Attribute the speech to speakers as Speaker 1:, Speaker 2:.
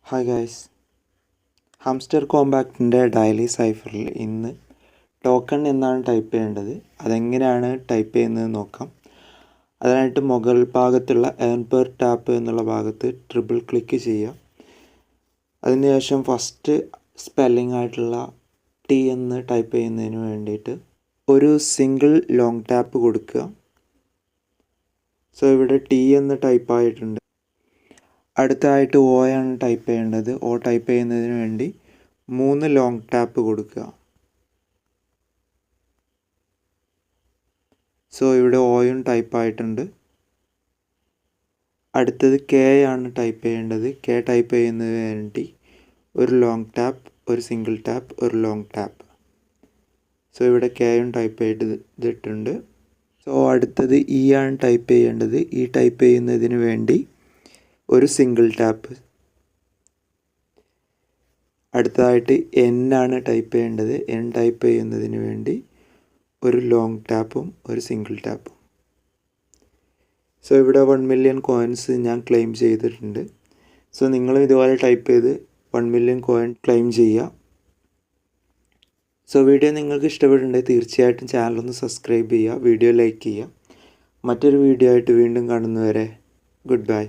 Speaker 1: Hi guys, hamster കോമ്പാക്റ്റിൻ്റെ daily സൈഫറിൽ ഇന്ന് token എന്നാണ് type ചെയ്യേണ്ടത്. അതെങ്ങനെയാണ് ടൈപ്പ് ചെയ്യുന്നത് നോക്കാം. അതിനായിട്ട് മുകൾ ഭാഗത്തുള്ള ഏൺ പെർ ടാപ്പ് എന്നുള്ള ഭാഗത്ത് ട്രിപ്പിൾ ക്ലിക്ക് ചെയ്യുക. അതിനുശേഷം ഫസ്റ്റ് സ്പെല്ലിംഗ് ആയിട്ടുള്ള ടി എന്ന് ടൈപ്പ് ചെയ്യുന്നതിന് വേണ്ടിയിട്ട് ഒരു സിംഗിൾ ലോങ് ടാപ്പ് കൊടുക്കുക. സോ ഇവിടെ ടി എന്ന് ടൈപ്പ് ആയിട്ടുണ്ട്. അടുത്തതായിട്ട് ഒ ആണ് ടൈപ്പ് ചെയ്യേണ്ടത്. ഒ ടൈപ്പ് ചെയ്യുന്നതിന് വേണ്ടി 3 ലോങ് ടാപ്പ് കൊടുക്കുക. സോ ഇവിടെ ഒയും ടൈപ്പ് ആയിട്ടുണ്ട്. അടുത്തത് കെ ആണ് ടൈപ്പ് ചെയ്യേണ്ടത്. കെ ടൈപ്പ് ചെയ്യുന്നതിന് വേണ്ടി ഒരു ലോങ് ടാപ്പ്, ഒരു സിംഗിൾ ടാപ്പ്, ഒരു ലോങ് ടാപ്പ്. സോ ഇവിടെ കെയും ടൈപ്പ് ചെയ്തിട്ടുണ്ട്. സോ അടുത്തത് ഇ ആണ് ടൈപ്പ് ചെയ്യേണ്ടത്. ഇ ടൈപ്പ് ചെയ്യുന്നതിന് വേണ്ടി ഒരു സിംഗിൾ ടാപ്പ്. അടുത്തതായിട്ട് എൻ ആണ് ടൈപ്പ് ചെയ്യേണ്ടത്. എൻ ടൈപ്പ് ചെയ്യുന്നതിന് വേണ്ടി ഒരു ലോങ് ടാപ്പും ഒരു സിംഗിൾ ടാപ്പും. സോ ഇവിടെ 1 മില്യൺ കോയിൻസ് ഞാൻ ക്ലെയിം ചെയ്തിട്ടുണ്ട്. സോ നിങ്ങളും ഇതുപോലെ ടൈപ്പ് ചെയ്ത് 1 മില്യൺ കോയിൻ ക്ലെയിം ചെയ്യുക. സോ വീഡിയോ നിങ്ങൾക്ക് ഇഷ്ടപ്പെട്ടിട്ടുണ്ടെങ്കിൽ തീർച്ചയായിട്ടും ചാനലൊന്ന് സബ്സ്ക്രൈബ് ചെയ്യുക, വീഡിയോ ലൈക്ക് ചെയ്യുക. മറ്റൊരു വീഡിയോ ആയിട്ട് വീണ്ടും കാണുന്നവരെ ഗുഡ് ബൈ.